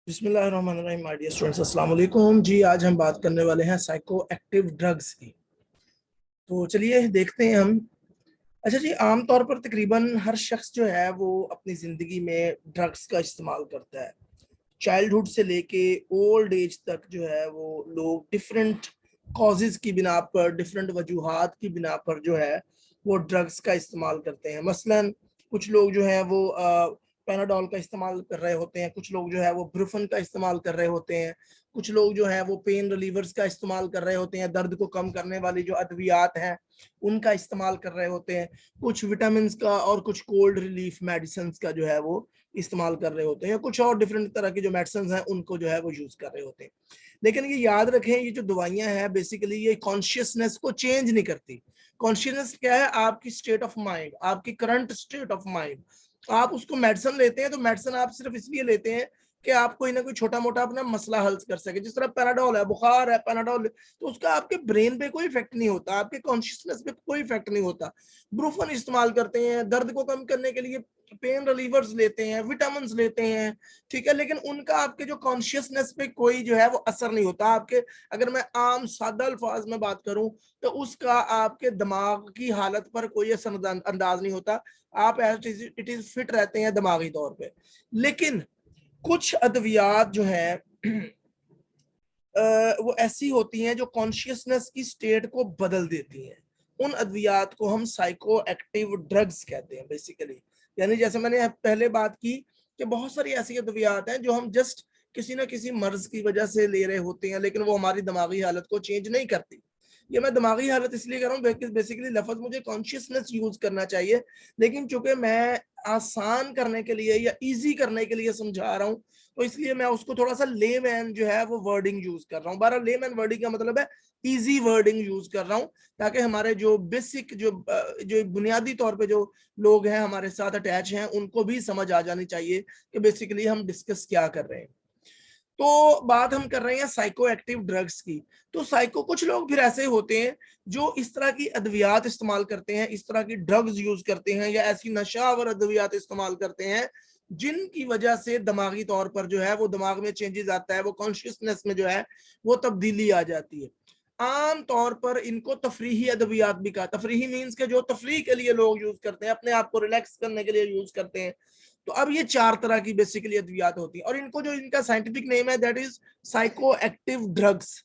बिस्मिल्लाहिर्रहमानिर्रहीम। My dear students, अस्सलाम वालेकुम जी। आज हम बात करने वाले हैं साइको एक्टिव ड्रग्स की। तो चलिए देखते हैं हम। अच्छा जी, आमतौर पर तकरीबन हर शख्स जो है वो अपनी ज़िंदगी में ड्रग्स का इस्तेमाल करता है। चाइल्डहुड से लेके ओल्ड एज तक जो है वो लोग डिफरेंट कॉजेज़ की बिना पर, डिफरेंट वजूहात की बिना पर जो है वो ड्रग्स का इस्तेमाल करते हैं। मसलन कुछ लोग जो है वो पैनाडोल का इस्तेमाल कर रहे होते हैं, कुछ लोग जो है वो ब्रुफन का इस्तेमाल कर रहे होते हैं, कुछ लोग जो है वो पेन रिलीवर्स का इस्तेमाल कर रहे होते हैं, दर्द को कम करने वाली जो अद्वियात हैं उनका इस्तेमाल कर रहे होते हैं, कुछ विटामिन का और कुछ कोल्ड रिलीफ मेडिसिन का जो है वो इस्तेमाल कर रहे होते हैं, कुछ और डिफरेंट तरह की जो मेडिसिन हैं उनको जो है वो यूज कर रहे होते हैं। लेकिन ये याद रखें, ये जो दवाइयां हैं बेसिकली ये कॉन्शियसनेस को चेंज नहीं करती। कॉन्शियसनेस क्या है? आपकी स्टेट ऑफ माइंड, आपकी करंट स्टेट ऑफ माइंड। आप उसको मेडिसिन लेते हैं तो मेडिसिन आप सिर्फ इसलिए लेते हैं कि आप कोई ना कोई छोटा मोटा अपना मसला हल कर सके। जिस तरह पैनाडोल है, बुखार है, पैनाडोल, तो उसका आपके ब्रेन पे कोई इफेक्ट नहीं होता, आपके कॉन्शियसनेस पे कोई इफेक्ट नहीं होता। ब्रूफन इस्तेमाल करते हैं दर्द को कम करने के लिए, पेन रिलीवर्स लेते हैं, विटामिन लेते हैं, ठीक है, लेकिन उनका आपके जो कॉन्शियसनेस पे कोई जो है वो असर नहीं होता आपके। अगर मैं आम सादा अल्फाज में बात करूं तो उसका आपके दिमाग की हालत पर कोई असर अंदाज नहीं होता। आप इट इज फिट रहते हैं दिमागी तौर पे। लेकिन कुछ अद्वियात जो है वो ऐसी होती हैं जो कॉन्शियसनेस की स्टेट को बदल देती हैं। उन अद्वियात को हम साइको एक्टिव ड्रग्स कहते हैं बेसिकली। यानी जैसे मैंने पहले बात की कि बहुत सारी ऐसी अद्वियात हैं जो हम जस्ट किसी ना किसी मर्ज की वजह से ले रहे होते हैं, लेकिन वो हमारी दिमागी हालत को चेंज नहीं करती। ये मैं दिमागी हालत इसलिए कर रहा हूँ, बेसिकली लफ्ज मुझे कॉन्शियसनेस यूज करना चाहिए, लेकिन चूंकि मैं आसान करने के लिए या इजी करने के लिए समझा रहा हूँ तो इसलिए मैं उसको थोड़ा सा लेमैन जो है वो वर्डिंग यूज कर रहा हूँ। बारह लेमैन वर्डिंग का मतलब है इजी वर्डिंग यूज कर रहा हूँ, ताकि हमारे जो बेसिक जो बुनियादी तौर पे जो लोग हैं हमारे साथ अटैच हैं उनको भी समझ आ जानी चाहिए कि बेसिकली हम डिस्कस क्या कर रहे हैं। तो बात हम कर रहे हैं साइको एक्टिव ड्रग्स की। तो साइको कुछ लोग फिर ऐसे होते हैं जो इस तरह की अद्वियात इस्तेमाल करते हैं, इस तरह की ड्रग्स यूज करते हैं या ऐसी नशावर अद्वियात इस्तेमाल करते हैं जिनकी वजह से दिमागी तौर पर जो है वो दिमाग में चेंजेस आता है, वो कॉन्शियसनेस में जो है वो तब्दीली आ जाती है। आम तौर पर इनको तफरीही अद्वियात भी कहा। तफरीही मीन्स के जो तफरीह के लिए लोग यूज करते हैं, अपने आप को रिलैक्स करने के लिए यूज करते हैं। तो अब ये चार तरह की बेसिकली अद्वियात होती है और इनको जो इनका साइंटिफिक नेम है that is psycho active drugs.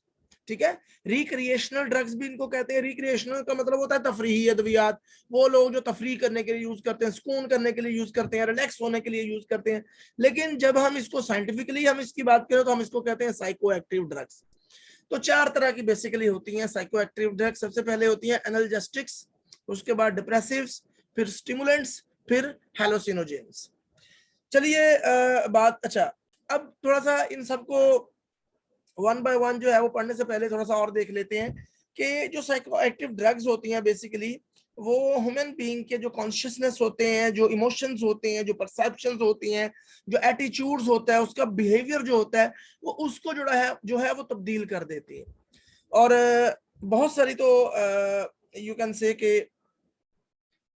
ठीक है, रिक्रिएशनल ड्रग्स भी इनको कहते हैं। रिक्रिएशनल का मतलब होता है तफरीही अद्वियात। वो लोग जो तफरीह करने के लिए यूज करते हैं, सुकून करने के लिए यूज करते हैं, रिलैक्स होने के लिए यूज करते हैं। लेकिन जब हम इसको साइंटिफिकली हम इसकी बात करें तो हम इसको कहते हैं साइको एक्टिव ड्रग्स। तो चार तरह की बेसिकली होती हैं साइको एक्टिव ड्रग्स। सबसे पहले होती है एनाल्जेस्टिक्स, उसके बाद डिप्रेसिव्स, फिर स्टिमुलेंट्स, फिर हेलोसिनोजेंस। चलिए बात, अच्छा, अब थोड़ा सा इन सबको वन बाय वन जो है वो पढ़ने से पहले थोड़ा सा और देख लेते हैं कि जो साइको एक्टिव ड्रग्स होती हैं बेसिकली वो ह्यूमन बीइंग के जो कॉन्शियसनेस होते हैं, जो इमोशंस होते हैं, जो परसेप्शंस होती हैं, जो एटीट्यूड्स होता है, उसका बिहेवियर जो होता है वो उसको जो है वो तब्दील कर देती है। और बहुत सारी तो यू कैन से कि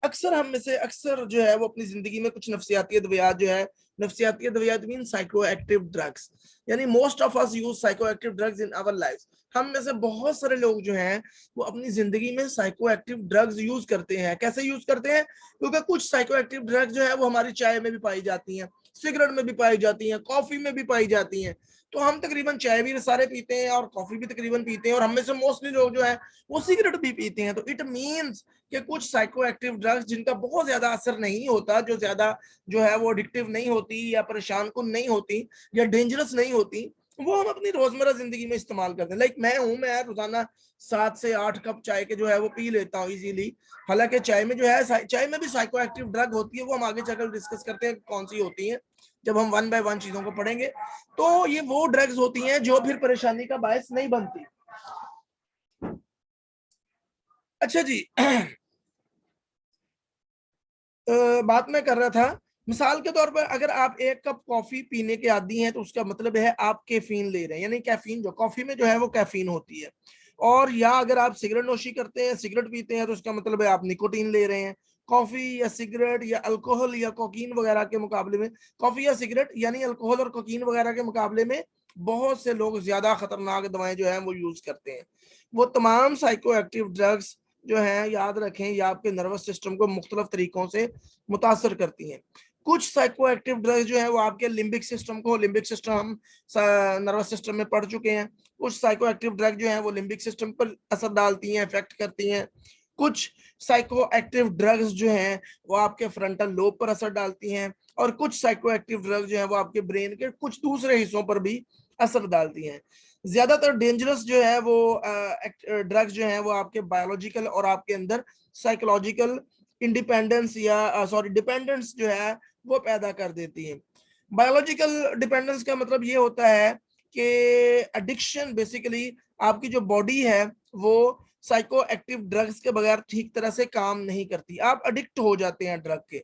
अक्सर हम में से अक्सर जो है वो अपनी जिंदगी में कुछ नफ्सियाती अद्वियात जो है, नफ्सियाती अद्वियात मीन साइको एक्टिव ड्रग्स, यानी most of us use psycho active drugs in our life. हम में से बहुत सारे लोग जो हैं वो अपनी जिंदगी में साइको एक्टिव ड्रग्स यूज करते हैं। कैसे यूज करते हैं? क्योंकि कुछ साइको एक्टिव ड्रग्स जो है वो हमारी चाय में भी पाई जाती हैं, सिगरेट में भी पाई जाती हैं, कॉफी में भी पाई जाती हैं। तो हम तकरीबन चाय भी सारे पीते हैं और कॉफी भी तकरीबन पीते हैं, और हम में से मोस्टली लोग जो है वो सिगरेट भी पीते हैं। तो इट मीन्स कि कुछ साइको एक्टिव ड्रग्स जिनका बहुत ज्यादा असर नहीं होता, जो ज्यादा जो है वो एडिक्टिव नहीं होती या परेशान कुन नहीं होती या डेंजरस नहीं होती, वो हम अपनी रोजमर्रा जिंदगी में इस्तेमाल करते हैं। लाइक मैं रोजाना 7 से 8 कप चाय के जो है वो पी लेता हूँ इजीली। हालांकि चाय में जो है, चाय में भी साइको एक्टिव ड्रग होती है, वो हम आगे चलकर डिस्कस करते हैं कौन सी होती है जब हम वन बाय वन चीजों को पढ़ेंगे। तो ये वो ड्रग्स होती हैं जो फिर परेशानी का बायस नहीं बनती। अच्छा जी, बात मैं कर रहा था, मिसाल के तौर पर अगर आप 1 कप कॉफी पीने के आदी हैं तो उसका मतलब है आप कैफीन ले रहे हैं, यानी कैफीन जो कॉफी में जो है वो कैफीन होती है। और या अगर आप सिगरेट नोशी करते हैं, सिगरेट पीते हैं, तो उसका मतलब है आप निकोटीन ले रहे हैं। कॉफी या सिगरेट या अल्कोहल या कोकीन वगैरह के मुकाबले में, कॉफी या सिगरेट यानी अल्कोहल और कोकीन वगैरह के मुकाबले में बहुत से लोग ज्यादा खतरनाक दवाएं जो है वो यूज करते हैं। वो तमाम साइको एक्टिव ड्रग्स जो है, याद रखें, ये आपके नर्वस सिस्टम को मुख्तलिफ तरीकों से मुतासर करती हैं। कुछ साइको एक्टिव ड्रग्स जो है वो आपके लिम्बिक सिस्टम को, लिम्बिक सिस्टम हम नर्वस सिस्टम में पढ़ चुके हैं, कुछ साइको एक्टिव ड्रग जो है वो लिम्बिक सिस्टम पर असर डालती हैं, इफेक्ट करती हैं। कुछ साइको एक्टिव ड्रग्स जो हैं वो आपके फ्रंटल लोब पर असर डालती हैं, और कुछ साइको एक्टिव ड्रग्स जो है वो आपके ब्रेन के कुछ दूसरे हिस्सों पर भी असर डालती हैं। ज्यादातर डेंजरस जो है वो ड्रग्स जो है वो आपके बायोलॉजिकल और आपके अंदर साइकोलॉजिकल इंडिपेंडेंस या सॉरी डिपेंडेंस जो है वो पैदा कर देती है। बायोलॉजिकल डिपेंडेंस का मतलब ये होता है कि एडिक्शन बेसिकली आपकी जो बॉडी है वो साइको एक्टिव ड्रग्स के बगैर ठीक तरह से काम नहीं करती, आप एडिक्ट हो जाते हैं ड्रग के।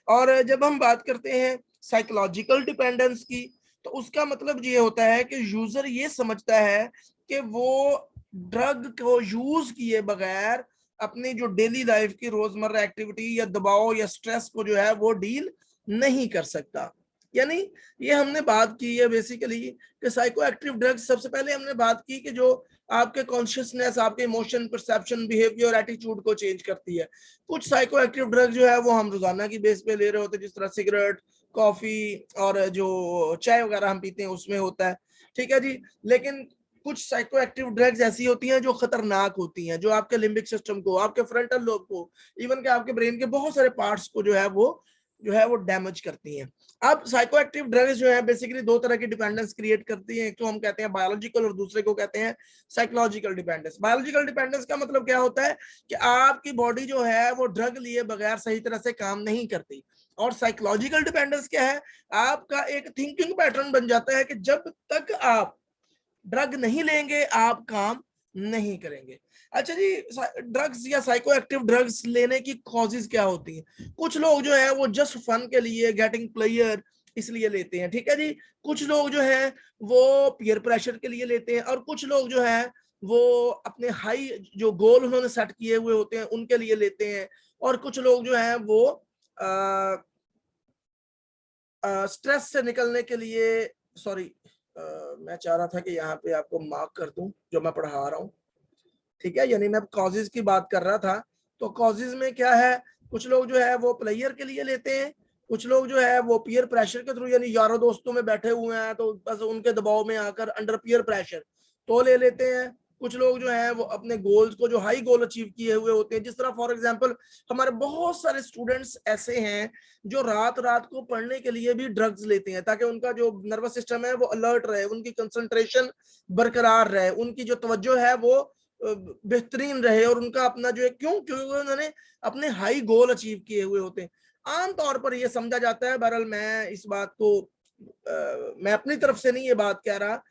और जब हम बात करते हैं साइकोलॉजिकल डिपेंडेंस की, तो उसका मतलब ये होता है कि यूजर ये समझता है कि वो ड्रग को यूज किए बगैर अपनी जो डेली लाइफ की रोजमर्रा एक्टिविटी या दबाव या स्ट्रेस को जो है वो डील नहीं कर सकता। यानी ये हमने बात की है बेसिकली कि साइको एक्टिव ड्रग्स, सबसे पहले हमने बात की कि जो आपके कॉन्शियसनेस, आपके इमोशन, परसेप्शन, बिहेवियर, एटीट्यूड को चेंज करती है। कुछ साइको एक्टिव ड्रग जो है वो हम रोजाना की बेस पे ले रहे होते हैं, जिस तरह सिगरेट, कॉफी और जो चाय वगैरह हम पीते हैं उसमें होता है, ठीक है जी। लेकिन कुछ साइको एक्टिव ड्रग्स ऐसी होती हैं जो खतरनाक होती हैं, जो आपके लिम्बिक सिस्टम को, आपके फ्रंटल लोब को, इवन के आपके ब्रेन के बहुत सारे पार्ट्स को जो है वो डैमेज करती हैं। अब साइको एक्टिव ड्रग्स जो है बेसिकली दो तरह की डिपेंडेंस क्रिएट करती हैं, एक तो हम कहते हैं बायोलॉजिकल और दूसरे को कहते हैं साइकोलॉजिकल डिपेंडेंस। बायोलॉजिकल डिपेंडेंस का मतलब क्या होता है कि आपकी बॉडी जो है वो ड्रग लिए बगैर सही तरह से काम नहीं करती। और साइकोलॉजिकल डिपेंडेंस क्या है, आपका एक थिंकिंग पैटर्न बन जाता है कि जब तक आप ड्रग नहीं लेंगे आप काम नहीं करेंगे। अच्छा जी, ड्रग्स या साइको एक्टिव ड्रग्स लेने की कॉजेज क्या होती हैं? कुछ लोग जो है वो जस्ट फन के लिए, गेटिंग प्लेयर, इसलिए लेते हैं, ठीक है जी। कुछ लोग जो है वो पीयर प्रेशर के लिए लेते हैं, और कुछ लोग जो है वो अपने हाई जो गोल उन्होंने सेट किए हुए होते हैं उनके लिए लेते हैं, और कुछ लोग जो है वो स्ट्रेस से निकलने के लिए, सॉरी मैं चाह रहा था कि यहाँ पे आपको मार्क कर दूं जो मैं पढ़ा रहा हूँ, ठीक है। यानी मैं कॉजेज की बात कर रहा था, तो कॉजेज में क्या है, कुछ लोग जो है वो प्लेयर के लिए लेते हैं, कुछ लोग जो है वो पीयर प्रेशर के थ्रू, यानी यारों दोस्तों में बैठे हुए हैं तो बस उनके दबाव में आकर अंडर पीयर प्रेशर तो ले लेते हैं। कुछ लोग जो है वो अपने गोल्स को, जो हाई गोल अचीव किए हुए होते हैं, जिस तरह फॉर एग्जांपल हमारे बहुत सारे स्टूडेंट्स ऐसे हैं जो रात रात को पढ़ने के लिए भी ड्रग्स लेते हैं, ताकि उनका जो नर्वस सिस्टम है वो अलर्ट रहे, उनकी कंसंट्रेशन बरकरार रहे, उनकी जो तवज्जो है वो बेहतरीन रहे, और उनका अपना जो है, क्योंकि उन्होंने अपने हाई गोल अचीव किए हुए होते हैं। आमतौर पर यह समझा जाता है, बहरहाल मैं इस बात को मैं अपनी तरफ से नहीं ये बात कह रहा,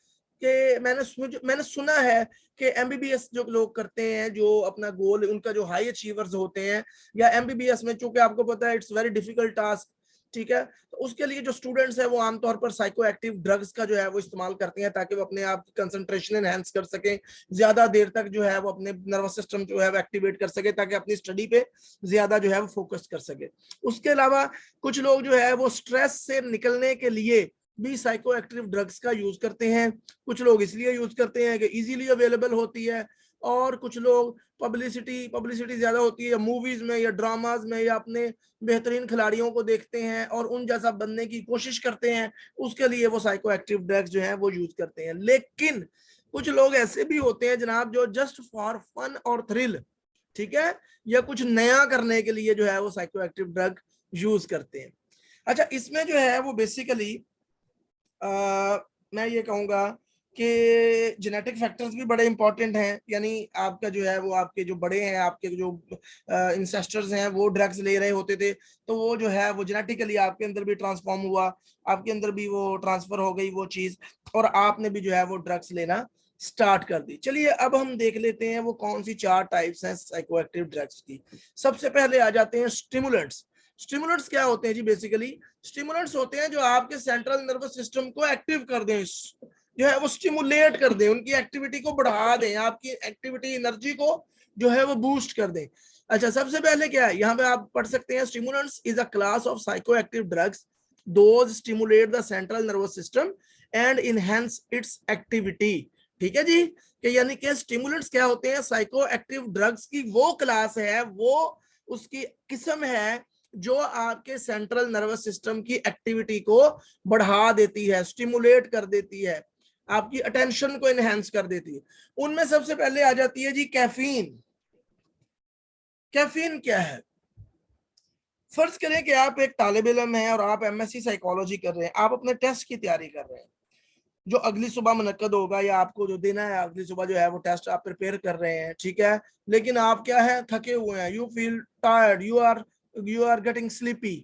कि मैंने सुना है कि एमबीबीएस जो लोग करते हैं, जो अपना गोल, उनका जो हाई अचीवर्स होते हैं, या एमबीबीएस में चूंकि आपको पता है इट्स वेरी डिफिकल्ट टास्क, ठीक है, तो उसके लिए जो स्टूडेंट्स हैं वो आमतौर पर साइको एक्टिव ड्रग्स का जो है वो इस्तेमाल करते हैं, ताकि वो अपने आप की कंसंट्रेशन एनहांस कर सकें, ज्यादा देर तक जो है वो अपने नर्वस सिस्टम जो है वो एक्टिवेट कर सके, ताकि अपनी स्टडी पे ज्यादा जो है वो फोकस कर सके। उसके अलावा कुछ लोग जो है वो स्ट्रेस से निकलने के लिए भी साइको एक्टिव ड्रग्स का यूज करते हैं। कुछ लोग इसलिए यूज करते हैं कि इजीली अवेलेबल होती है, और कुछ लोग पब्लिसिटी ज्यादा होती है मूवीज में या ड्रामाज में, या अपने बेहतरीन खिलाड़ियों को देखते हैं और उन जैसा बनने की कोशिश करते हैं, उसके लिए वो साइको एक्टिव ड्रग्स जो है वो यूज करते हैं। लेकिन कुछ लोग ऐसे भी होते हैं जनाब जो जस्ट फॉर फन और थ्रिल, ठीक है, या कुछ नया करने के लिए जो है वो साइको एक्टिव ड्रग यूज करते हैं। अच्छा, इसमें जो है वो बेसिकली मैं ये कहूंगा कि जेनेटिक फैक्टर्स भी बड़े इंपॉर्टेंट हैं, यानी आपका जो है वो आपके जो बड़े हैं, आपके जो इंसेस्टर्स हैं वो ड्रग्स ले रहे होते थे, तो वो जो है वो जेनेटिकली आपके अंदर भी ट्रांसफॉर्म हुआ, आपके अंदर भी वो ट्रांसफर हो गई वो चीज, और आपने भी जो है वो ड्रग्स लेना स्टार्ट कर दी। चलिए अब हम देख लेते हैं वो कौन सी 4 टाइप्स हैं साइकोएक्टिव ड्रग्स की। सबसे पहले आ जाते हैं स्टिमुलेंट्स। स्टिमुलेंट्स क्या होते हैं जी? बेसिकली स्टिमुलेंट्स होते हैं जो आपके सेंट्रल नर्वस सिस्टम को एक्टिव कर दें, जो है वो स्टिमुलेट कर दें, उनकी एक्टिविटी को बढ़ा दें, आपकी एक्टिविटी एनर्जी को जो है वो बूस्ट कर दें। अच्छा, सबसे पहले क्या है यहाँ पे आप पढ़ सकते हैं, stimulants is a class of psychoactive drugs, those stimulate the central nervous system and enhance it's activity. ठीक है जी, कि यानी कि स्टिमुलेंट्स क्या होते हैं, साइको एक्टिव ड्रग्स की वो क्लास है, वो उसकी किस्म है जो आपके सेंट्रल नर्वस सिस्टम की एक्टिविटी को बढ़ा देती है, स्टिमुलेट कर देती है, आपकी अटेंशन को एनहेंस कर देती है। उनमें सबसे पहले आ जाती है जी कैफीन। कैफीन क्या है? फर्ज करें कि आप एक तालिब इल्म हैं और आप एमएससी साइकोलॉजी कर रहे हैं, आप अपने टेस्ट की तैयारी कर रहे हैं जो अगली सुबह मुनक्कद होगा, या आपको जो देना है अगली सुबह जो है वो टेस्ट आप प्रिपेयर कर रहे हैं, ठीक है, लेकिन आप क्या है, थके हुए हैं, you feel tired, you are getting sleepy.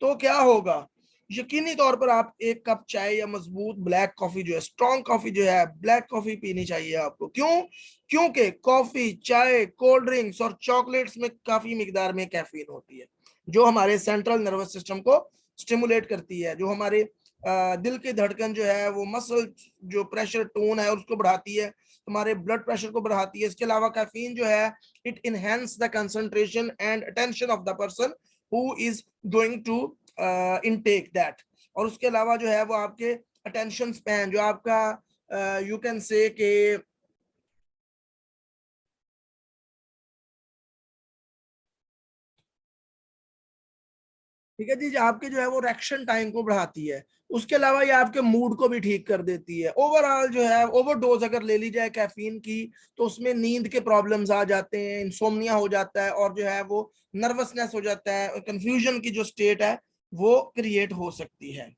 तो क्या होगा, यकीनी तौर पर आप एक कप चाय या मजबूत ब्लैक कॉफी जो है, स्ट्रॉन्ग कॉफी जो है, ब्लैक कॉफी पीनी चाहिए आपको। क्यों? क्योंकि कॉफी, चाय, कोल्ड ड्रिंक्स और चॉकलेट्स में काफी मिकदार में कैफीन होती है, जो हमारे सेंट्रल नर्वस सिस्टम को स्टिमुलेट करती है, जो हमारे दिल की धड़कन जो है, वो मसल जो प्रेशर टोन है उसको बढ़ाती है, हमारे ब्लड प्रेशर को बढ़ाती है। इसके अलावा कैफीन जो है, it enhance the concentration and attention of the person who is going to intake that. और उसके अलावा जो है वो आपके अटेंशन स्पैन, जो आपका यू कैन से के ठीक है जी, आपके जो है वो रिएक्शन टाइम को बढ़ाती है। उसके अलावा ये आपके मूड को भी ठीक कर देती है। ओवरऑल जो है ओवरडोज अगर ले ली जाए कैफीन की, तो उसमें नींद के प्रॉब्लम्स आ जाते हैं, इंसोम्निया हो जाता है, और जो है वो नर्वसनेस हो जाता है, कंफ्यूजन की जो स्टेट है वो क्रिएट हो सकती है।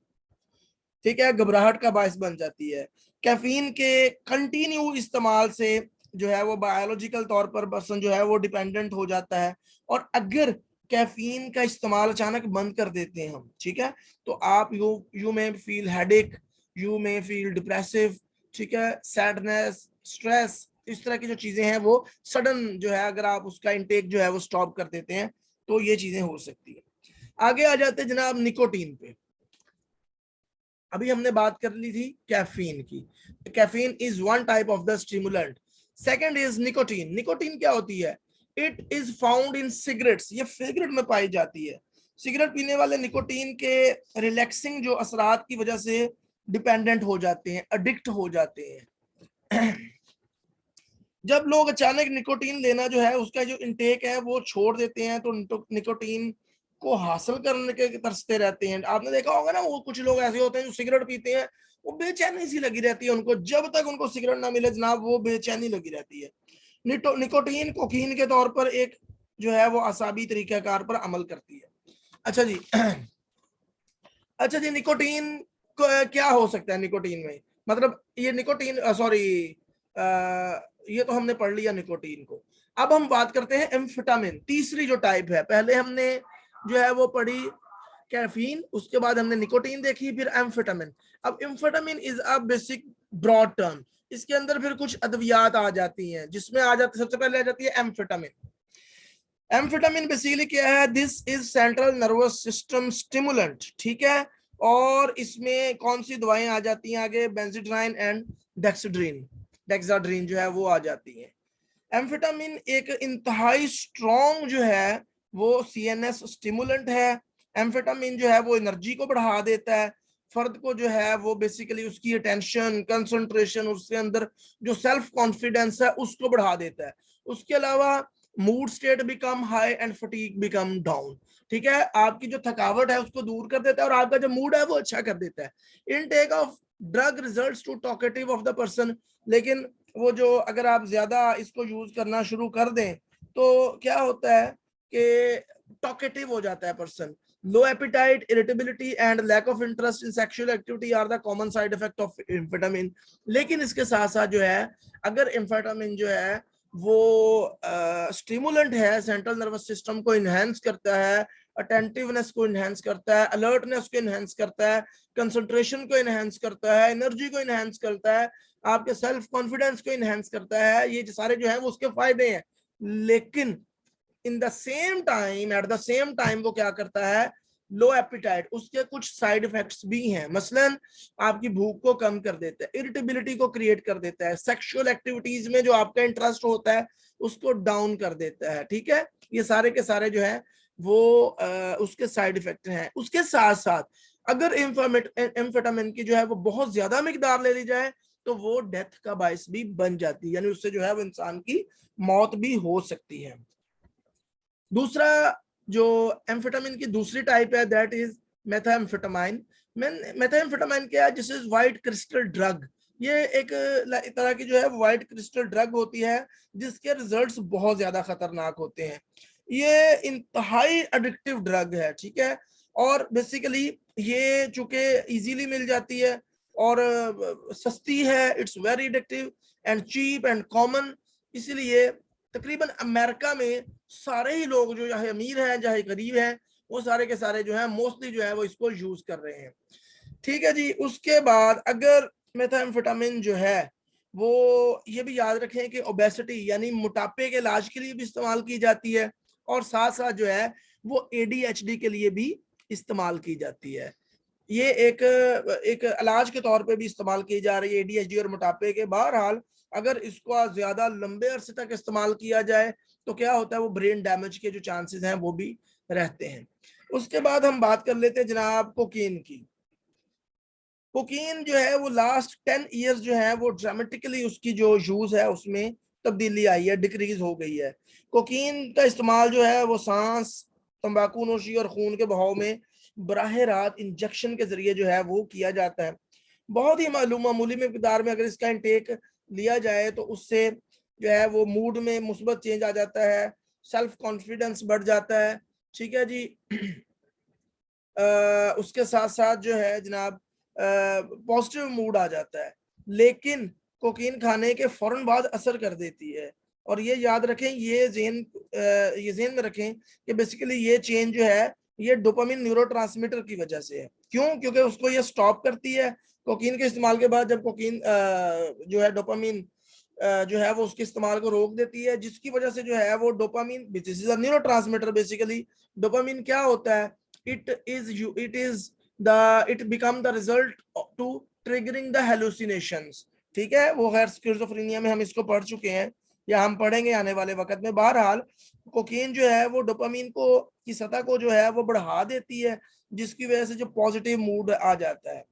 ठीक है, घबराहट का बायस बन जाती है। कैफीन के कंटिन्यू इस्तेमाल से जो है वो बायोलॉजिकल तौर पर पर्सन जो है वो डिपेंडेंट हो जाता है। और अगर कैफीन का इस्तेमाल अचानक बंद कर देते हैं हम, ठीक है, तो आप you may feel headache, you may feel depressive, ठीक है, सैडनेस, स्ट्रेस, इस तरह की जो चीजें हैं वो सडन जो है, अगर आप उसका इंटेक जो है वो स्टॉप कर देते हैं तो ये चीजें हो सकती है। आगे आ जाते हैं जनाब निकोटीन पे। अभी हमने बात कर ली थी कैफीन की। Caffeine is one type of the stimulant. Second is nicotine. Nicotine क्या होती है? It is found in cigarettes, ये सिगरेट में पाई जाती है। सिगरेट पीने वाले निकोटीन के रिलैक्सिंग जो असरात की वजह से डिपेंडेंट हो जाते हैं, एडिक्ट हो जाते हैं। जब लोग अचानक निकोटीन लेना जो है उसका जो इंटेक है वो छोड़ देते हैं, तो निकोटीन को हासिल करने के तरसते रहते हैं। आपने देखा होगा ना, वो कुछ लोग ऐसे होते हैं जो सिगरेट पीते हैं, वो बेचैनी सी लगी रहती है उनको, जब तक उनको सिगरेट ना मिले जनाब वो बेचैनी लगी रहती है। निकोटीन कोकीन के तौर पर एक जो है वो असाबी तरीकाकार पर अमल करती है। अच्छा जी। अच्छा जी, निकोटीन क्या हो सकता है निकोटीन में? मतलब ये निकोटीन, सॉरी, ये तो हमने पढ़ लिया निकोटीन को। अब हम बात करते हैं एम्फेटामिन, तीसरी जो टाइप है। पहले हमने जो है वो पढ़ी कैफीन, उसके बाद हमने निकोटीन देखी, फिर एम्फेटामिन। अब amphetamine is a basic broad term, इसके अंदर फिर कुछ अद्वियात आ जाती हैं, जिसमें आ जाती, सबसे पहले आ जाती है एम्फेटामिन। एम्फेटामिन बेसिकली क्या है? This is central nervous system stimulant, ठीक है। और इसमें कौन सी दवाएं आ जाती हैं आगे? बेंजिड्राइन एंड डेक्साड्रीन, डेक्साड्रीन जो है वो आ जाती है। एम्फेटामिन एक इंतहाई स्ट्रॉन्ग जो है वो सीएनएस स्टिमुलेंट है। एम्फेटामिन जो है वो एनर्जी को बढ़ा देता है, फर्द को जो है वो बेसिकली उसकी अटेंशन, कंसंट्रेशन, उसके अंदर जो सेल्फ कॉन्फिडेंस है उसको बढ़ा देता है। उसके अलावा mood state become high and fatigue become down, ठीक है, आपकी जो थकावट है उसको दूर कर देता है और आपका जो मूड है वो अच्छा कर देता है। Intake of drug results to talkative of the person, लेकिन वो जो अगर आप ज्यादा इसको यूज करना शुरू कर दें तो क्या होता है कि टॉकेटिव हो जाता है person. Low appetite, irritability and lack of interest in sexual activity are the common side effect of amphetamine. लेकिन इसके साथ साथ जो है, अगर एम्फेटामिन जो है वो स्टिमुलेंट है, सेंट्रल नर्वस सिस्टम को इनहेंस करता है, अटेंटिवनेस को इनहेंस करता है, अलर्टनेस को इनहेंस करता है, कंसंट्रेशन को इनहेंस करता है, एनर्जी को इनहेंस करता है, आपके सेल्फ कॉन्फिडेंस को इनहेंस करता है, ये सारे जो है वो उसके फायदे हैं। लेकिन in the same time, at the same time वो क्या करता है लो एपिटाइट, उसके कुछ साइड इफेक्ट्स भी हैं, मसलन आपकी भूख को कम कर देता है, इरिटेबिलिटी को क्रिएट कर देता है, सेक्सुअल एक्टिविटीज में जो आपका इंटरेस्ट होता है उसको डाउन कर देता है, ठीक है। ये सारे के सारे जो है वो उसके साइड इफेक्ट हैं। उसके साथ साथ अगर एम्फेटामिन की जो है वो बहुत ज्यादा मिकदार ले ली जाए तो वो डेथ का बायस भी बन जाती है, यानी उससे जो है वो इंसान की मौत भी हो सकती है। दूसरा जो एम्फेटामिन की दूसरी टाइप है दैट इज मेथाम्फेटामाइन। मेथाम्फेटामाइन क्या है? This is white crystal drug. ये एक तरह की जो है व्हाइट क्रिस्टल ड्रग होती है जिसके रिजल्ट्स बहुत ज्यादा खतरनाक होते हैं। ये इंतहाई एडिक्टिव ड्रग है, ठीक है। और बेसिकली ये चूंकि इजीली मिल जाती है और सस्ती है, it's very addictive and cheap and common, इसीलिए तकरीबन अमेरिका में सारे ही लोग जो चाहे अमीर हैं चाहे गरीब हैं वो सारे के सारे जो है मोस्टली जो है वो इसको यूज कर रहे हैं, ठीक है जी। उसके बाद अगर मेथाम्फेटामिन जो है वो ये भी याद रखें कि ओबेसिटी यानी मोटापे के इलाज के लिए भी इस्तेमाल की जाती है और साथ साथ जो है वो एडीएचडी के लिए भी इस्तेमाल की जाती है। ये एक इलाज के तौर पे भी इस्तेमाल की जा रही है एडीएचडी और मोटापे के। बहरहाल अगर इसको ज्यादा लंबे अरसे तक इस्तेमाल किया जाए तो क्या होता है वो ब्रेन डैमेज के जो चांसेस हैं वो भी रहते हैं। उसके बाद हम बात कर लेते हैं जनाब कोकीन की। कोकीन जो है वो लास्ट 10 ईयर्स जो है वो ड्रामेटिकली उसकी जो यूज है उसमें तब्दीली आई है, डिक्रीज हो गई है। कोकीन का इस्तेमाल जो है वो सांस, तंबाकू नोशी और खून के बहाव में बराह रात इंजेक्शन के जरिए जो है वो किया जाता है। बहुत ही मामूली मिकदार में अगर इसका इंटेक लिया जाए तो उससे जो है वो मूड में मुस्बत चेंज आ जाता है, सेल्फ कॉन्फिडेंस बढ़ जाता है, ठीक है जी। उसके साथ साथ जो है जनाब पॉजिटिव मूड आ जाता है। लेकिन कोकीन खाने के फौरन बाद असर कर देती है और ये याद रखें, ये जेहन में रखें कि बेसिकली ये चेंज जो है ये डोपामिन न्यूरोट्रांसमीटर की वजह से है। क्यों? क्योंकि उसको ये स्टॉप करती है। कोकीन के इस्तेमाल के बाद जब कोकीन जो है डोपामिन जो है वो उसके इस्तेमाल को रोक देती है, जिसकी वजह से जो है वो dopamine this is a neurotransmitter basically. Dopamine क्या होता है? It become the result to triggering the hallucinations, ठीक है। वो खैर स्किज़ोफ्रेनिया में हम इसको पढ़ चुके हैं या हम पढ़ेंगे आने वाले वक्त में। बहरहाल कोकीन जो है वो डोपामिन को की सतह को जो है वो बढ़ा देती है, जिसकी वजह से जो पॉजिटिव मूड आ जाता है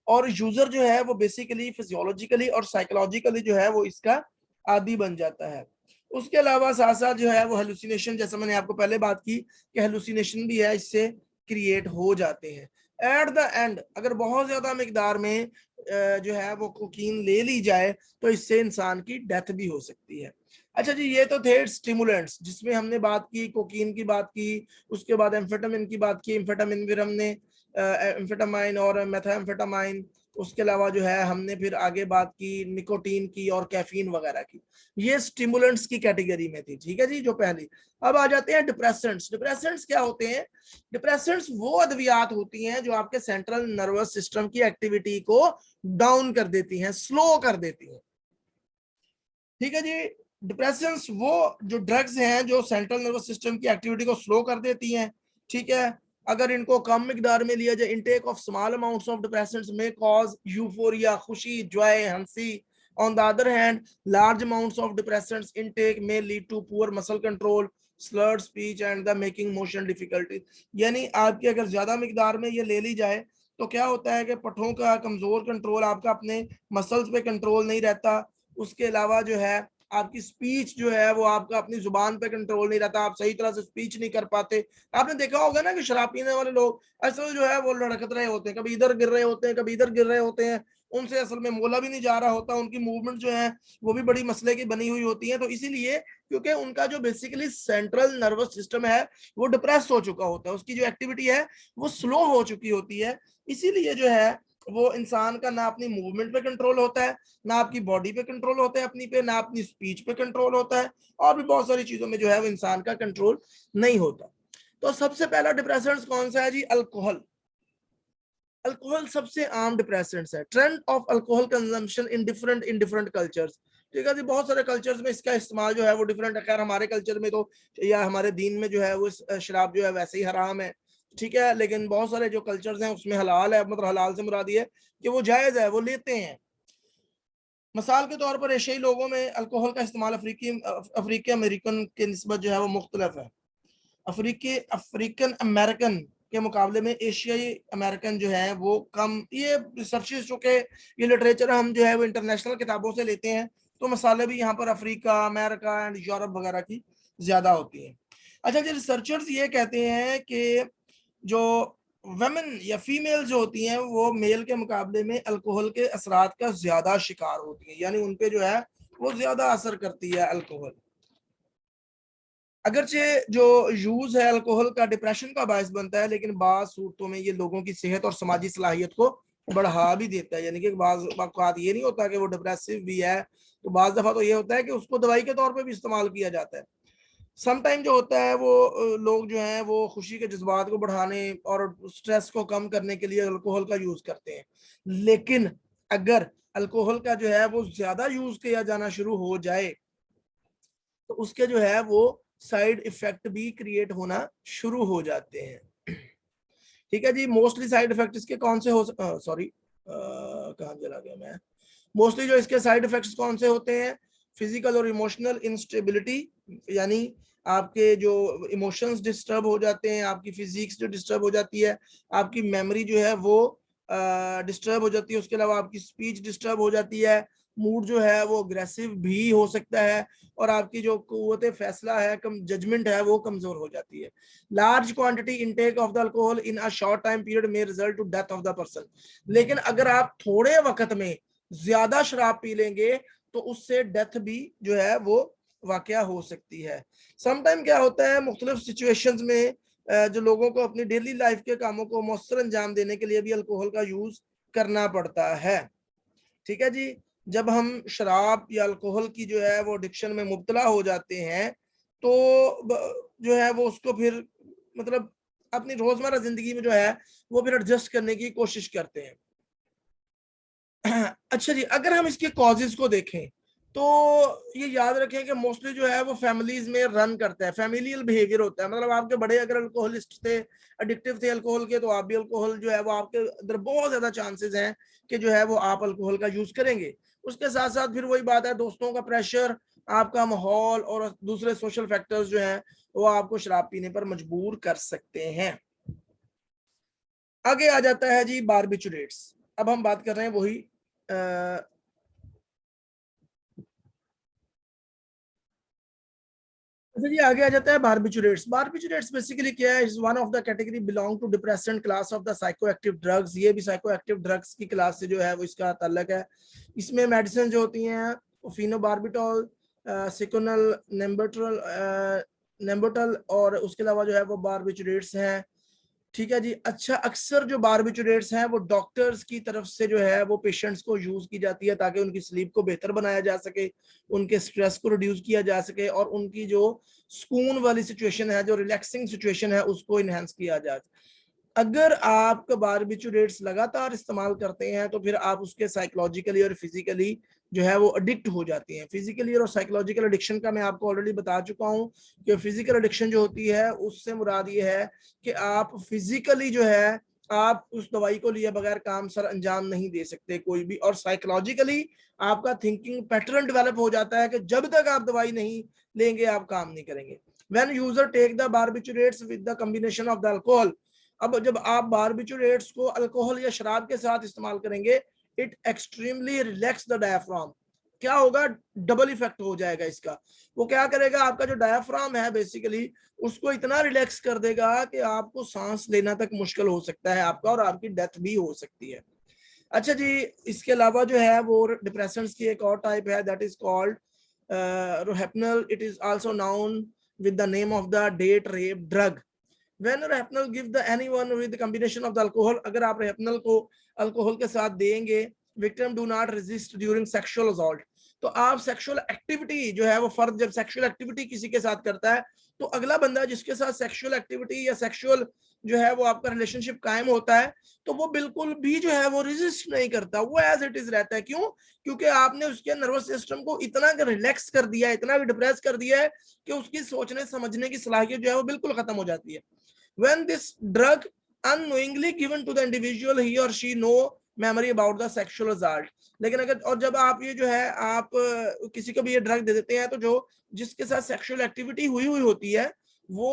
और यूजर जो है वो बेसिकली फिजियोलॉजिकली और साइकोलॉजिकली जो है वो इसका आदी बन जाता है। उसके अलावा साथ साथ जो है वो हेलुसिनेशन, जैसे मैंने आपको पहले बात की कि हेलुसिनेशन भी है इससे क्रिएट हो जाते हैं। एट द एंड अगर बहुत ज्यादा मिकदार में जो है वो कोकीन ले ली जाए तो इससे इंसान की डेथ भी हो सकती है। अच्छा जी, ये तो थे स्टिमुलेंट्स जिसमें हमने बात की, कोकीन की बात की, उसके बाद एम्फेटामिन की बात की। एम्फेटामिन फिर हमने एम्फेटामाइन और मेथाम्फेटामाइन, उसके अलावा जो है हमने फिर आगे बात की निकोटीन की और कैफीन वगैरह की। ये स्टिमुलेंट्स की कैटेगरी में थी, ठीक है जी, जो पहली। अब आ जाते हैं डिप्रेसेंट्स। डिप्रेसेंट्स क्या होते हैं? डिप्रेसेंट्स वो अद्वियात होती हैं जो आपके सेंट्रल नर्वस सिस्टम की एक्टिविटी को डाउन कर देती हैं, स्लो कर देती हैं, ठीक है जी। डिप्रेसेंट्स वो जो ड्रग्स हैं जो सेंट्रल नर्वस सिस्टम की एक्टिविटी को स्लो कर देती हैं, ठीक है। अगर इनको कम मिकदार में लिया जाए, intake of small amounts of depressants may cause euphoria, खुशी, जॉय, हंसी। On the other hand large amounts of depressants intake may lead to poor muscle control, slurred speech and the making motion difficulty. यानी आपकी अगर ज्यादा मिकदार में ये ले ली जाए तो क्या होता है कि पठों का कमजोर कंट्रोल, आपका अपने मसल्स पे कंट्रोल नहीं रहता। उसके अलावा जो है आपकी स्पीच जो है वो आपका अपनी जुबान पे कंट्रोल नहीं रहता, आप सही तरह से स्पीच नहीं कर पाते। आपने देखा होगा ना कि शराब पीने वाले लोग असल जो है वो लड़खत रहे होते हैं, कभी इधर गिर रहे होते हैं, कभी इधर गिर रहे होते हैं, उनसे असल में मोला भी नहीं जा रहा होता, उनकी मूवमेंट जो है वो भी बड़ी मसले की बनी हुई होती है। तो इसीलिए क्योंकि उनका जो बेसिकली सेंट्रल नर्वस सिस्टम है वो डिप्रेस हो चुका होता है, उसकी जो एक्टिविटी है वो स्लो हो चुकी होती है, इसीलिए जो है वो इंसान का ना अपनी मूवमेंट पे कंट्रोल होता है, ना आपकी बॉडी पे कंट्रोल होता है अपनी पे, ना अपनी स्पीच पे कंट्रोल होता है, और भी बहुत सारी चीजों में जो है वो इंसान का कंट्रोल नहीं होता। तो सबसे पहला डिप्रेसेंट्स कौन सा है जी? अल्कोहल। अल्कोहल सबसे आम डिप्रेसेंट्स है। Trend of alcohol consumption in different cultures, ठीक है जी। बहुत सारे कल्चर्स में इसका इस्तेमाल जो है वो डिफरेंट है। खैर हमारे कल्चर में तो या हमारे दीन में जो है वो शराब जो है वैसे ही हराम है, ठीक है, लेकिन बहुत सारे जो कल्चर्स हैं उसमें हलाल है, मतलब हलाल से मुराद ये है कि वो जायज़ है, वो लेते हैं। मिसाल के तौर पर एशियाई लोगों में अल्कोहल का इस्तेमाल अफ्रीकी अमेरिकन के निस्बत जो है वो मुख्तलिफ है। अफ्रीकन अमेरिकन के मुकाबले में एशियाई अमेरिकन जो है वो कम, ये रिसर्चेस जो के ये लिटरेचर हम जो है वो इंटरनेशनल किताबों से लेते हैं, तो मसाले भी यहाँ पर अफ्रीका, अमेरिका एंड यूरोप वगैरह की ज्यादा होती हैं। अच्छा जी, रिसर्चर्स ये कहते हैं कि जो वुमेन या फीमेल जो होती हैं वो मेल के मुकाबले में अल्कोहल के असरात का ज्यादा शिकार होती हैं, यानी उनपे जो है वो ज्यादा असर करती है अल्कोहल। अगरचे जो यूज है अल्कोहल का डिप्रेशन का बायस बनता है, लेकिन बाज सूरतों में ये लोगों की सेहत और समाजी सलाहियत को बढ़ा भी देता है। यानी कि बाज बात ये नहीं होता कि वो डिप्रेसिव भी है, तो बाज दफा तो ये होता है कि उसको दवाई के तौर पे भी इस्तेमाल किया जाता है। समटाइम जो होता है वो लोग जो हैं वो खुशी के जज्बात को बढ़ाने और स्ट्रेस को कम करने के लिए अल्कोहल का यूज करते हैं। लेकिन अगर अल्कोहल का जो है वो ज्यादा यूज किया जाना शुरू हो जाए तो उसके जो है वो साइड इफेक्ट भी क्रिएट होना शुरू हो जाते हैं। ठीक है जी, मोस्टली साइड इफेक्ट इसके कौन से हो, सॉरी कहाँ चला गया मैं, मोस्टली जो इसके साइड इफेक्ट्स कौन से होते हैं, फिजिकल और इमोशनल इंस्टेबिलिटी, यानी आपके जो इमोशंस डिस्टर्ब हो जाते हैं, आपकी फिजिक्स जो डिस्टर्ब हो जाती है, आपकी मेमोरी जो है वो डिस्टर्ब हो जाती है, उसके अलावा आपकी स्पीच डिस्टर्ब हो जाती है, मूड जो है वो अग्रेसिव भी हो सकता है, और आपकी जो कुव्वत फैसला है, कम जजमेंट है, वो कमजोर हो जाती है। Large quantity intake of the alcohol in a short time period may result to death of the person. लेकिन अगर आप थोड़े वक्त में ज्यादा शराब पी लेंगे तो उससे डेथ भी जो है वो वाकया हो सकती है। समटाइम क्या होता है, मुख्तलिफ सिचुएशंस में जो लोगों को अपनी डेली लाइफ के कामों को मौसर अंजाम देने के लिए भी अल्कोहल का यूज करना पड़ता है। ठीक है जी, जब हम शराब या अल्कोहल की जो है वो एडिक्शन में मुब्तला हो जाते हैं तो जो है वो उसको फिर मतलब अपनी रोजमर्रा जिंदगी में जो है वो फिर एडजस्ट करने की कोशिश करते हैं। अच्छा जी, अगर हम इसके कॉजेज को देखें तो ये याद रखें कि मोस्टली जो है वो फैमिलीज में रन करता है, फैमिलियल बिहेवियर होता है। मतलब आपके बड़े अगर अल्कोहलिस्ट थे, एडिक्टिव थे अल्कोहल के, तो आप भी अल्कोहल जो है वो आपके अंदर बहुत ज्यादा चांसेस हैं कि जो है वो आप अल्कोहल का यूज करेंगे। उसके साथ साथ फिर वही बात है, दोस्तों का प्रेशर, आपका माहौल और दूसरे सोशल फैक्टर्स जो हैं वो आपको शराब पीने पर मजबूर कर सकते हैं। आगे आ जाता है जी बारबिचुरेट्स। अब हम बात कर रहे हैं वही अच्छा जी, आगे आ जाता है बारबिचुरेट्स। बारबिचुरेट्स बेसिकली क्या है, is one of the category belong to depressant class of the psychoactive drugs. ये भी साइकोएक्टिव ड्रग्स की क्लास से जो है वो इसका ताल्लुक है। इसमें मेडिसिन जो होती हैं फिनोबार्बिटॉल, सिकोनल, नेम्बोटल और उसके अलावा जो है वो बारबिचुरेट्स हैं। ठीक है जी। अच्छा, अक्सर जो बारबिचुरेट्स हैं वो डॉक्टर्स की तरफ से जो है वो पेशेंट्स को यूज की जाती है ताकि उनकी स्लीप को बेहतर बनाया जा सके, उनके स्ट्रेस को रिड्यूस किया जा सके और उनकी जो सुकून वाली सिचुएशन है, जो रिलैक्सिंग सिचुएशन है, उसको इनहेंस किया जाए। अगर आप बारबिचुरेट्स लगातार इस्तेमाल करते हैं तो फिर आप उसके साइकोलॉजिकली और फिजिकली जो है वो एडिक्ट हो जाती हैं। फिजिकली और साइकोलॉजिकल एडिक्शन का मैं आपको ऑलरेडी बता चुका हूं कि फिजिकल एडिक्शन जो होती है उससे मुराद ये है कि आप फिजिकली जो है आप उस दवाई को लिए बगैर काम सर अंजाम नहीं दे सकते कोई भी, और साइकोलॉजिकली आपका थिंकिंग पैटर्न डेवलप हो जाता है कि जब तक आप दवाई नहीं लेंगे आप काम नहीं करेंगे। When user take the barbiturates with the combination of the alcohol, अब जब आप बारबिचुरेट्स को अल्कोहल या शराब के साथ इस्तेमाल करेंगे, it extremely relax the diaphragm. क्या होगा, डबल इफेक्ट हो जाएगा इसका। वो क्या करेगा, आपका जो डायफ्राम है बेसिकली उसको इतना रिलैक्स कर देगा कि आपको सांस लेना तक मुश्किल हो सकता है आपका, और आपकी डेथ भी हो सकती है। अच्छा जी, इसके अलावा जो है वो डिप्रेशंस की एक और टाइप है, that is called Rohypnol. It is also known with the name of the date rape drug. When Rohypnol give the anyone with the combination of the alcohol, अगर आप Rohypnol को अल्कोहल के साथ देंगे, victim do not resist during sexual assault, तो आप sexual activity जो है वो फर्द जब सेक्सुअल एक्टिविटी किसी के साथ करता है तो अगला बंदा जिसके साथ सेक्सुअल एक्टिविटी या सेक्सुअल जो है वो आपका रिलेशनशिप कायम होता है तो वो बिल्कुल भी जो है वो रेजिस्ट नहीं करता, वो एज इट इज रहता है। क्यों? क्योंकि आपने उसके नर्वस सिस्टम को इतना रिलैक्स कर दिया है, इतना डिप्रेस कर दिया है कि उसकी सोचने समझने की सलाहियत जो है वो बिल्कुल खत्म हो जाती है। when this drug unknowingly given to the individual, he or she know memory about the sexual result. लेकिन अगर और जब आप ये जो है आप किसी को भी ये ड्रग दे देते हैं तो जो जिसके साथ सेक्सुअल एक्टिविटी हुई होती है वो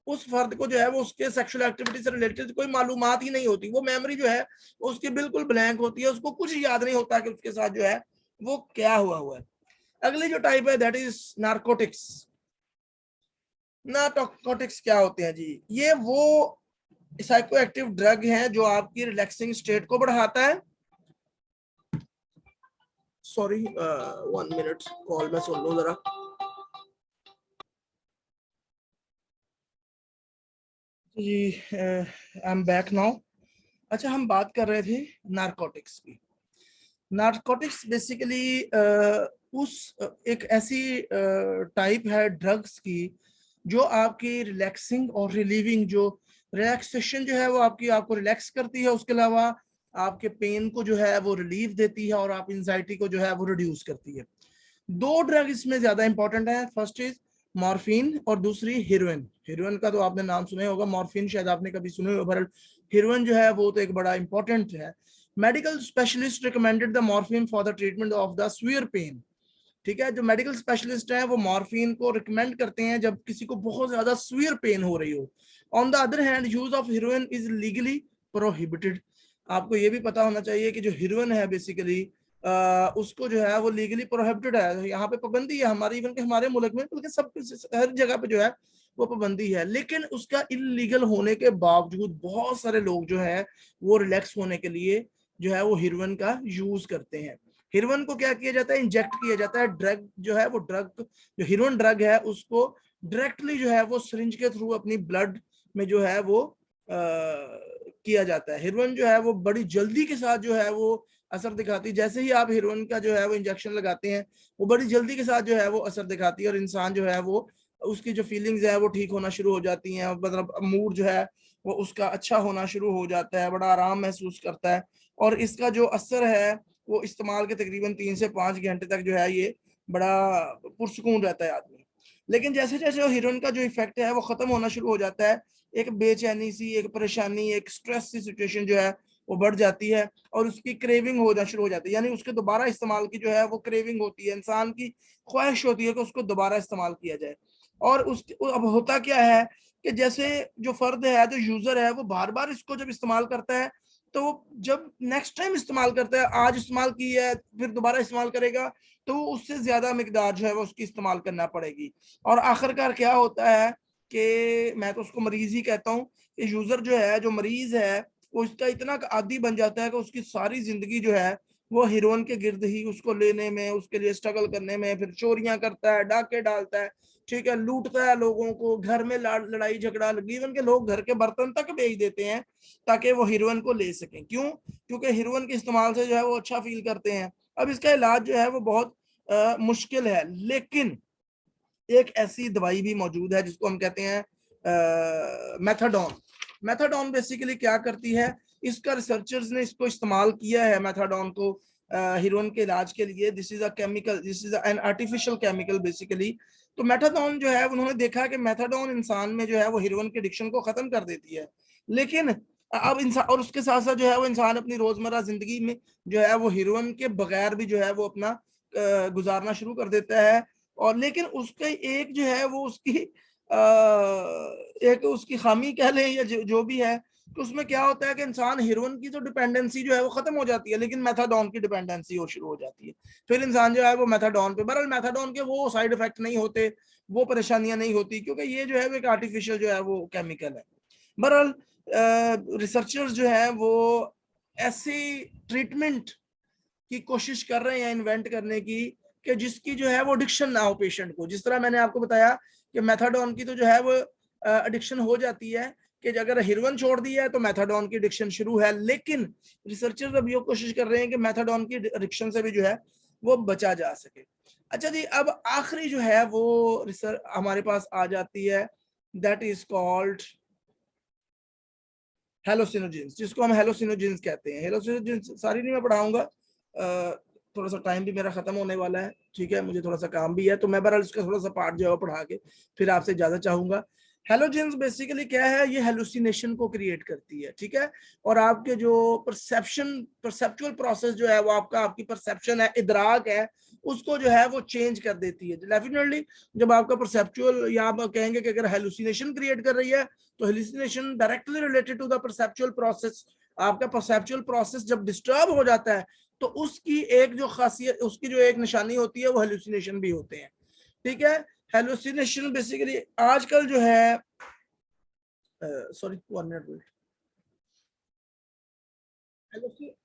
उस फर्द को जो है वो उसके सेक्सुअल एक्टिविटी से रिलेटेड कोई मालूमात ही नहीं होती, वो मेमोरी जो है उसकी बिल्कुल ब्लैंक होती है, उसको कुछ याद नहीं होता कि उसके साथ जो है वो क्या हुआ है। अगली जो टाइप है दैट इज नारकोटिक्स। नारकोटिक्स क्या होते हैं जी? ये वो साइको एक्टिव ड्रग है जो आपकी रिलैक्सिंग स्टेट को बढ़ाता है। सॉरी 1 मिनट, कॉल में सुन लो जरा। जी आई एम बैक नाउ। अच्छा, हम बात कर रहे थे नारकोटिक्स की। नारकोटिक्स बेसिकली एक ऐसी टाइप है ड्रग्स की जो आपकी रिलैक्सिंग और रिलीविंग, जो रिलैक्सेशन जो है वो आपको रिलैक्स करती है, उसके अलावा आपके पेन को जो है वो रिलीफ देती है और आप एंजाइटी को जो है वो रिड्यूस करती है। दो ड्रग इसमें ज्यादा इंपॉर्टेंट है, फर्स्ट इज मॉर्फिन और दूसरी हीरोइन। हीरोइन का तो आपने नाम सुना होगा, मॉर्फिन शायद आपने कभी सुने होगा, पर हीरोइन जो है वो तो एक बड़ा इंपॉर्टेंट है। Medical specialist recommended the morphine for the treatment of the severe pain. ठीक है, जो मेडिकल स्पेशलिस्ट है वो मॉर्फिन को रिकमेंड करते हैं जब किसी को बहुत ज्यादा सीवियर पेन हो रही हो। On the other hand use of heroine is legally prohibited. आपको ये भी पता होना चाहिए कि जो हीरोइन है बेसिकली उसको जो है वो लीगली प्रोहिबिटेड है, यहाँ पे पाबंदी है हमारे, इवन के हमारे मुल्क में, बल्कि सब हर जगह पे जो है वो पाबंदी है। लेकिन उसका इलीगल होने के बावजूद बहुत सारे लोग जो है वो रिलैक्स होने के लिए जो है वो हीरोइन का यूज करते हैं। हीरोइन को क्या किया जाता है? इंजेक्ट किया जाता है। ड्रग जो है वो जो हीरोइन ड्रग है उसको डायरेक्टली जो है वो सिरिंज के थ्रू अपनी ब्लड में जो है वो किया जाता है। हीरोइन जो है वो बड़ी जल्दी के साथ जो है वो असर दिखाती है। जैसे ही आप हीरोइन का जो है वो इंजेक्शन लगाते हैं वो बड़ी जल्दी के साथ जो है वो असर दिखाती है और इंसान जो है वो उसकी जो फीलिंग्स है वो ठीक होना शुरू हो जाती हैं, मतलब मूड जो है वो उसका अच्छा होना शुरू हो जाता है, बड़ा आराम महसूस करता है। और इसका जो असर है वो इस्तेमाल के तकरीबन 3 से 5 घंटे तक जो है ये बड़ा पुरसुकून रहता है आदमी। लेकिन जैसे जैसे हीरोइन का जो इफेक्ट है वो खत्म होना शुरू हो जाता है, एक बेचैनी सी, एक परेशानी, एक स्ट्रेस सी सिचुएशन जो है वो बढ़ जाती है और उसकी क्रेविंग होना शुरू हो जाती है, यानी उसके दोबारा इस्तेमाल की जो है वो क्रेविंग होती है, इंसान की ख्वाहिश होती है कि उसको दोबारा इस्तेमाल किया जाए। और उस अब होता क्या है कि जैसे जो फर्द है, जो यूजर है, वो बार बार इसको जब इस्तेमाल करता है तो जब नेक्स्ट टाइम इस्तेमाल करता है, आज इस्तेमाल की है फिर दोबारा इस्तेमाल करेगा तो उससे ज्यादा मिकदार जो है वो उसकी इस्तेमाल करना पड़ेगी। और आखिरकार क्या होता है कि मैं तो उसको मरीज ही कहता हूँ कि यूजर जो है, जो मरीज है, वो इसका इतना आदी बन जाता है कि उसकी सारी जिंदगी जो है वो हीरोइन के गिर्द ही, उसको लेने में, उसके लिए स्ट्रगल करने में, फिर चोरियां करता है, डाके डालता है, ठीक है, लूटता है लोगों को, घर में लड़ाई झगड़ा, इवन के लोग घर के बर्तन तक बेच देते हैं ताकि वो हीरोइन को ले सकें। क्यों? क्योंकि हीरोइन के इस्तेमाल से जो है वो अच्छा फील करते हैं। अब इसका इलाज जो है वो बहुत मुश्किल है, लेकिन एक ऐसी दवाई भी मौजूद है जिसको हम कहते हैं मेथाडोन। मेथाडोन बेसिकली क्या करती है, इसका रिसर्चर्स ने इसको इस्तेमाल किया है मेथाडोन को हीरोइन के इलाज के लिए। This is a chemical, this is an artificial chemical basically. तो मेथाडोन जो है उन्होंने देखा कि मेथाडोन इंसान में जो है वो हीरोइन के एडिक्शन को खत्म कर देती है। लेकिन अब इंसान, और उसके साथ साथ जो है वो इंसान अपनी रोजमर्रा जिंदगी में जो है वो हीरोइन के बगैर भी जो है वो अपना गुजारना शुरू कर देता है। और लेकिन उसके एक जो है वो उसकी एक उसकी खामी कह लें या जो भी है, तो उसमें क्या होता है कि इंसान हीरोइन की तो डिपेंडेंसी जो है वो खत्म हो जाती है, लेकिन मेथाडोन की डिपेंडेंसी हो शुरू हो जाती है। फिर इंसान जो है वो मेथाडोन पे, बहरहाल मेथाडोन के वो साइड इफेक्ट नहीं होते, वो परेशानियां नहीं होती, क्योंकि ये जो है वो एक आर्टिफिशियल जो है वो केमिकल है। बहरहाल रिसर्चर्स जो है वो ऐसी ट्रीटमेंट की कोशिश कर रहे हैं इन्वेंट करने की कि जिसकी जो है वो एडिक्शन ना हो पेशेंट को। जिस तरह मैंने आपको बताया कि मेथाडोन की तो जो है वो एडिक्शन हो जाती है कि अगर हीरोइन छोड़ दी है तो मेथाडोन की एडिक्शन शुरू है, लेकिन रिसर्चर्स अब ये कोशिश कर रहे हैं कि मेथाडोन की एडिक्शन से भी जो है वो बचा जा सके। अच्छा जी, अब आखिरी जो है वो रिसर्च हमारे पास आ जाती है, दैट इज कॉल्ड हेलोसिनोजेंस, जिसको हम हेलोसिनोजेंस कहते हैं। हेलोसिनोजेंस सारी नहीं मैं पढ़ाऊंगा, थोड़ा सा टाइम भी मेरा खत्म होने वाला है, ठीक है, मुझे थोड़ा सा काम भी है, तो मैं बहरहाल इसका थोड़ा सा पार्ट जो है पढ़ा के फिर आपसे इजाजत चाहूंगा। हेलोजेंस बेसिकली क्या है, ये हेलुसिनेशन को क्रिएट करती है, ठीक है, और आपके जो परसेप्चुअल प्रोसेस जो है वो आपकी परसेप्शन है, इदराक है, उसको जो है वो चेंज कर देती है। डेफिनेटली जब आपका परसेप्चुअल, या आप कहेंगे कि अगर हेलुसिनेशन क्रिएट कर रही है तो hallucination directly related to the perceptual process. आपका परसेप्चुअल प्रोसेस जब डिस्टर्ब हो जाता है तो उसकी एक जो खासियत, उसकी जो एक निशानी होती है वो हेलुसिनेशन भी होते हैं, ठीक है। हेलुसिनेशन बेसिकली आजकल जो है, सॉरी 1 मिनट वेट,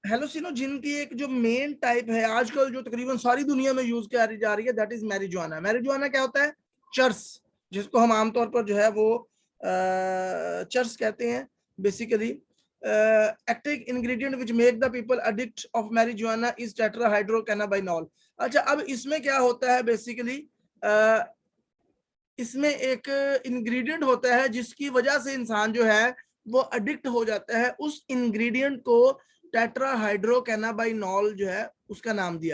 हेलुसिनोजिन की एक जो मेन टाइप है आजकल जो तकरीबन सारी दुनिया में यूज करी जा रही है, दैट इज मैरिजुआना। मैरिजुआना क्या होता है? चर्स, जिसको हम आमतौर पर जो है वो चर्स कहते हैं basically. Active ingredient which make the people addict of marijuana is tetrahydrocannabinol. अच्छा, अब इसमें क्या होता है बेसिकली, इसमें एक इंग्रेडिएंट होता है जिसकी वजह से इंसान जो है वो एडिक्ट हो जाता है, उस इंग्रेडिएंट को टेट्राहाइड्रोकैनाबाइनॉल जो है उसका नाम दिया